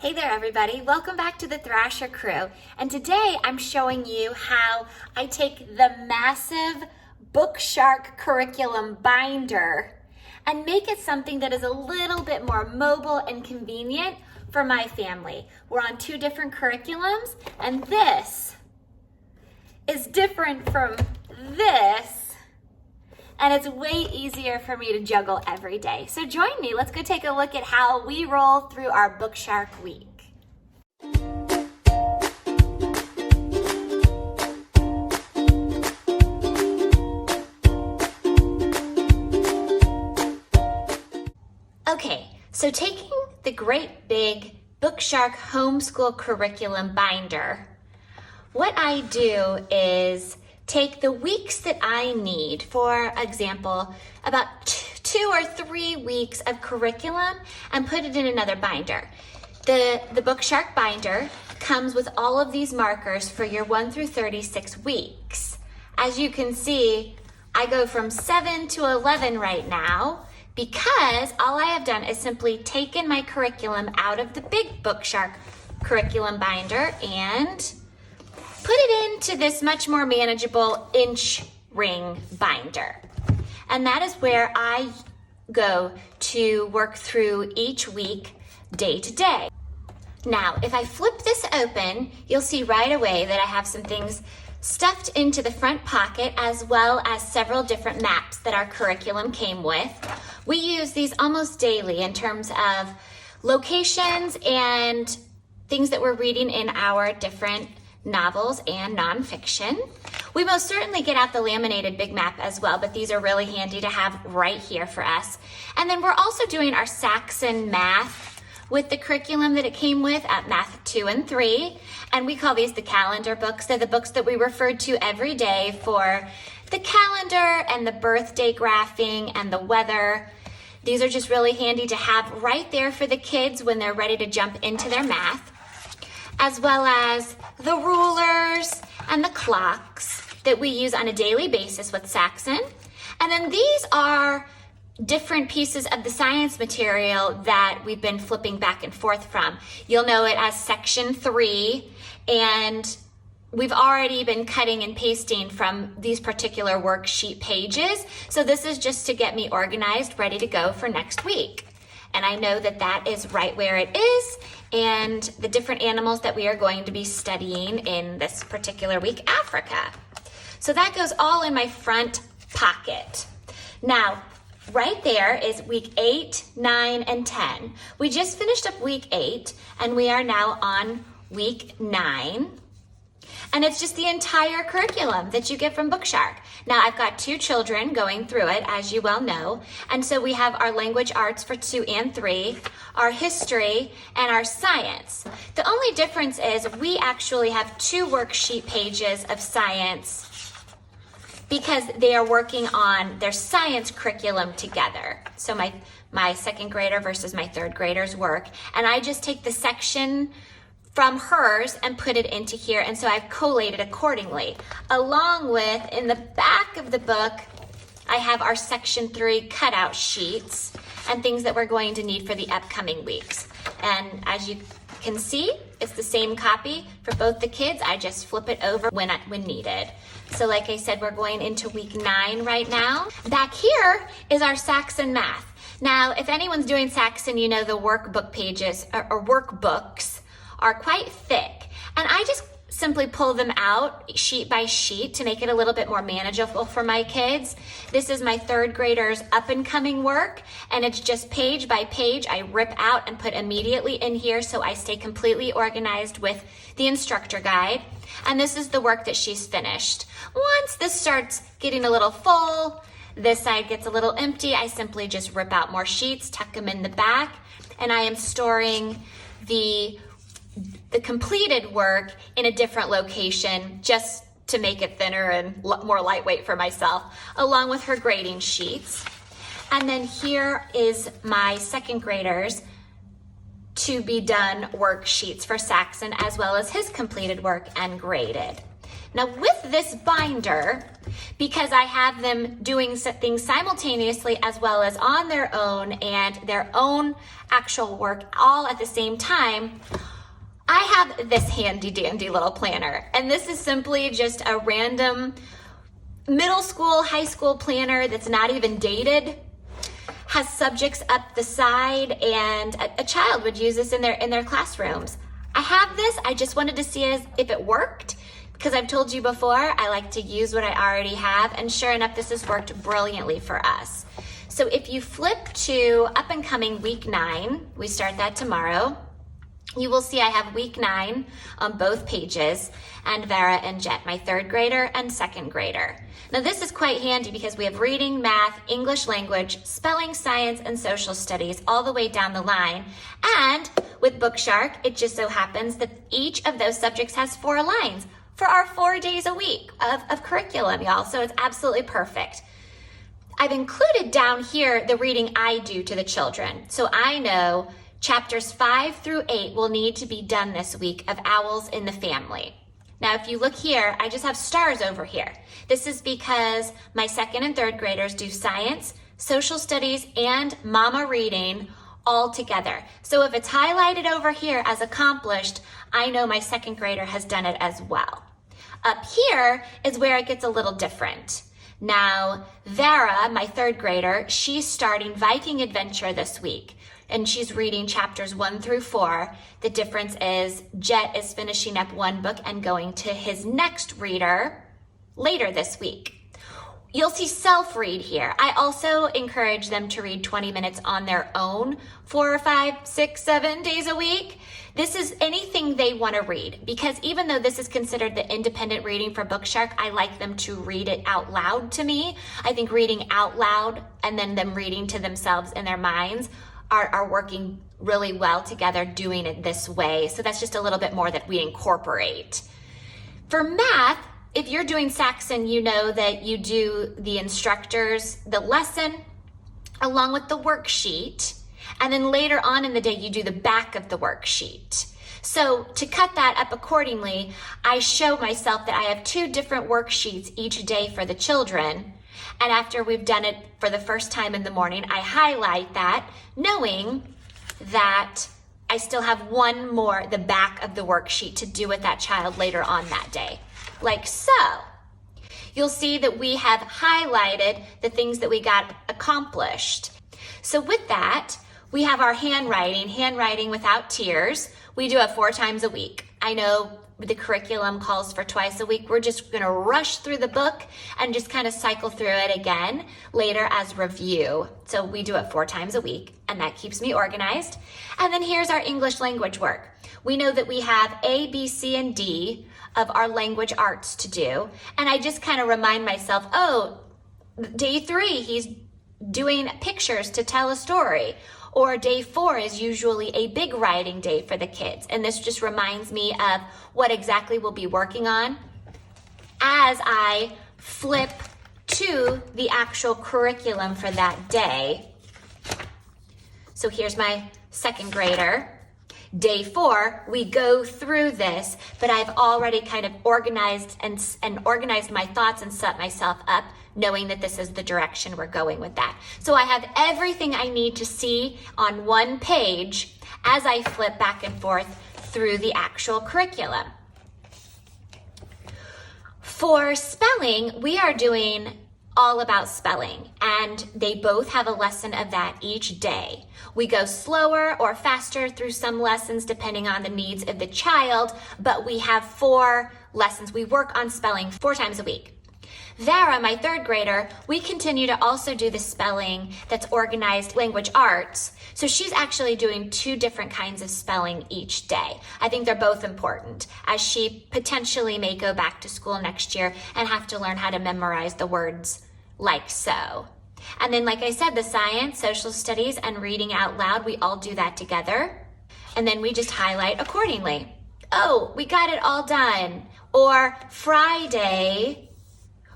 Hey there everybody, welcome back to the Thrasher Crew. And today I'm showing you how I take the massive Bookshark curriculum binder and make it something that is a little bit more mobile and convenient for my family. We're on two different curriculums and this is different from this. And it's way easier for me to juggle every day. So join me, let's go take a look at how we roll through our Bookshark week. Okay, so taking the great big Bookshark homeschool curriculum binder, what I do is take the weeks that I need, for example, about 2 or 3 weeks of curriculum and put it in another binder. The Bookshark binder comes with all of these markers for your 1 through 36 weeks. As you can see, I go from 7 to 11 right now because all I have done is simply taken my curriculum out of the big Bookshark curriculum binder and put it into this much more manageable inch ring binder. And that is where I go to work through each week, day to day. Now, if I flip this open, you'll see right away that I have some things stuffed into the front pocket, as well as several different maps that our curriculum came with. We use these almost daily in terms of locations and things that we're reading in our different novels and nonfiction. We most certainly get out the laminated big map as well, but these are really handy to have right here for us. And then we're also doing our Saxon math with the curriculum that it came with at Math 2 and 3. And we call these the calendar books. They're the books that we referred to every day for the calendar and the birthday graphing and the weather. These are just really handy to have right there for the kids when they're ready to jump into their math, as well as the rulers and the clocks that we use on a daily basis with Saxon. And then these are different pieces of the science material that we've been flipping back and forth from. You'll know it as section 3, and we've already been cutting and pasting from these particular worksheet pages. So this is just to get me organized, ready to go for next week. And I know that that is right where it is, and the different animals that we are going to be studying in this particular week, Africa. So that goes all in my front pocket. Now, right there is week 8, 9, and 10. We just finished up week 8, and we are now on week 9. And it's just the entire curriculum that you get from Bookshark. Now, I've got 2 children going through it, as you well know. And so we have our language arts for 2 and 3, our history, and our science. The only difference is we actually have 2 worksheet pages of science because they are working on their science curriculum together. So my second grader versus my third grader's work. And I just take the section from hers and put it into here, and so I've collated accordingly. Along with, in the back of the book, I have our section 3 cutout sheets and things that we're going to need for the upcoming weeks. And as you can see, it's the same copy for both the kids. I just flip it over when needed. So like I said, we're going into week 9 right now. Back here is our Saxon math. Now, if anyone's doing Saxon, you know the workbook pages or workbooks are quite thick, and I just simply pull them out sheet by sheet to make it a little bit more manageable for my kids. This is my third grader's up and coming work, and it's just page by page I rip out and put immediately in here so I stay completely organized with the instructor guide. And this is the work that she's finished. Once this starts getting a little full, this side gets a little empty, I simply just rip out more sheets, tuck them in the back, and I am storing the completed work in a different location just to make it thinner and more lightweight for myself, along with her grading sheets. And then here is my second grader's to be done worksheets for Saxon, as well as his completed work and graded. Now with this binder, because I have them doing things simultaneously as well as on their own and their own actual work all at the same time, I have this handy dandy little planner. And this is simply just a random middle school, high school planner that's not even dated, has subjects up the side, and a child would use this in their classrooms. I have this, I just wanted to see if it worked, because I've told you before, I like to use what I already have, and sure enough, this has worked brilliantly for us. So if you flip to up and coming week 9, we start that tomorrow, you will see I have week 9 on both pages, and Vera and Jet, my 3rd grader and 2nd grader. Now this is quite handy because we have reading, math, English language, spelling, science, and social studies all the way down the line. And with Bookshark, it just so happens that each of those subjects has 4 lines for our 4 days a week of curriculum, y'all. So it's absolutely perfect. I've included down here the reading I do to the children. So I know chapters 5 through 8 will need to be done this week of Owls in the Family. Now, if you look here, I just have stars over here. This is because my 2nd and 3rd graders do science, social studies, and mama reading all together. So if it's highlighted over here as accomplished, I know my 2nd grader has done it as well. Up here is where it gets a little different. Now, Vera, my 3rd grader, she's starting Viking Adventure this week, and she's reading chapters 1 through 4. The difference is Jet is finishing up one book and going to his next reader later this week. You'll see self-read here. I also encourage them to read 20 minutes on their own 4 or 5, 6, 7 days a week. This is anything they want to read, because even though this is considered the independent reading for Bookshark, I like them to read it out loud to me. I think reading out loud and then them reading to themselves in their minds are working really well together doing it this way. So that's just a little bit more that we incorporate. For math, if you're doing Saxon, you know that you do the instructors, the lesson, along with the worksheet, and then later on in the day, you do the back of the worksheet. So to cut that up accordingly, I show myself that I have 2 different worksheets each day for the children. And after we've done it for the first time in the morning, I highlight that, knowing that I still have one more, the back of the worksheet, to do with that child later on that day. Like so. You'll see that we have highlighted the things that we got accomplished. So with that, we have our handwriting without tears. We do it 4 times a week. I know the curriculum calls for twice a week. We're just gonna rush through the book and just kind of cycle through it again later as review. So we do it 4 times a week, and that keeps me organized. And then here's our English language work. We know that we have A, B, C, and D of our language arts to do. And I just kind of remind myself, oh, day 3, he's doing pictures to tell a story. Or day 4 is usually a big writing day for the kids. And this just reminds me of what exactly we'll be working on as I flip to the actual curriculum for that day. So here's my 2nd grader. Day 4, we go through this, but I've already kind of organized and organized my thoughts and set myself up, knowing that this is the direction we're going with that. So I have everything I need to see on one page as I flip back and forth through the actual curriculum. For spelling, we are doing all about spelling, and they both have a lesson of that each day. We go slower or faster through some lessons depending on the needs of the child, but we have 4 lessons. We work on spelling 4 times a week. Vera, my 3rd grader, we continue to also do the spelling that's organized language arts. So she's actually doing 2 different kinds of spelling each day. I think they're both important, as she potentially may go back to school next year and have to learn how to memorize the words like so. And then, like I said, the science, social studies, and reading out loud, we all do that together. And then we just highlight accordingly. Oh, we got it all done. Or Friday,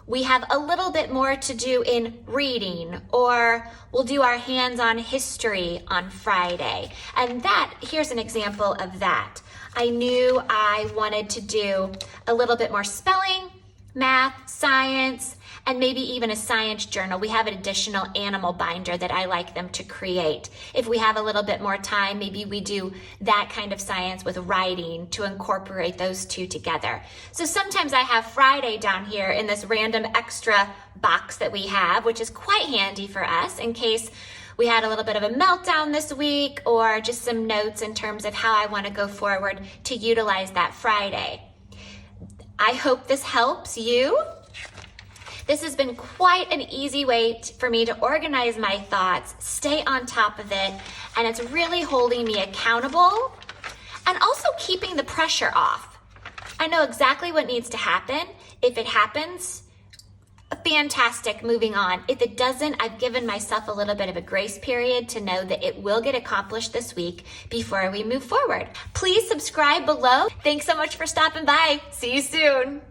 we have a little bit more to do in reading, or we'll do our hands-on history on Friday. And that, here's an example of that. I knew I wanted to do a little bit more spelling, math, science, and maybe even a science journal. We have an additional animal binder that I like them to create. If we have a little bit more time, maybe we do that kind of science with writing to incorporate those two together. So sometimes I have Friday down here in this random extra box that we have, which is quite handy for us in case we had a little bit of a meltdown this week, or just some notes in terms of how I want to go forward to utilize that Friday. I hope this helps you. This has been quite an easy way for me to organize my thoughts, stay on top of it, and it's really holding me accountable and also keeping the pressure off. I know exactly what needs to happen. If it happens, fantastic, moving on. If it doesn't, I've given myself a little bit of a grace period to know that it will get accomplished this week before we move forward. Please subscribe below. Thanks so much for stopping by. See you soon.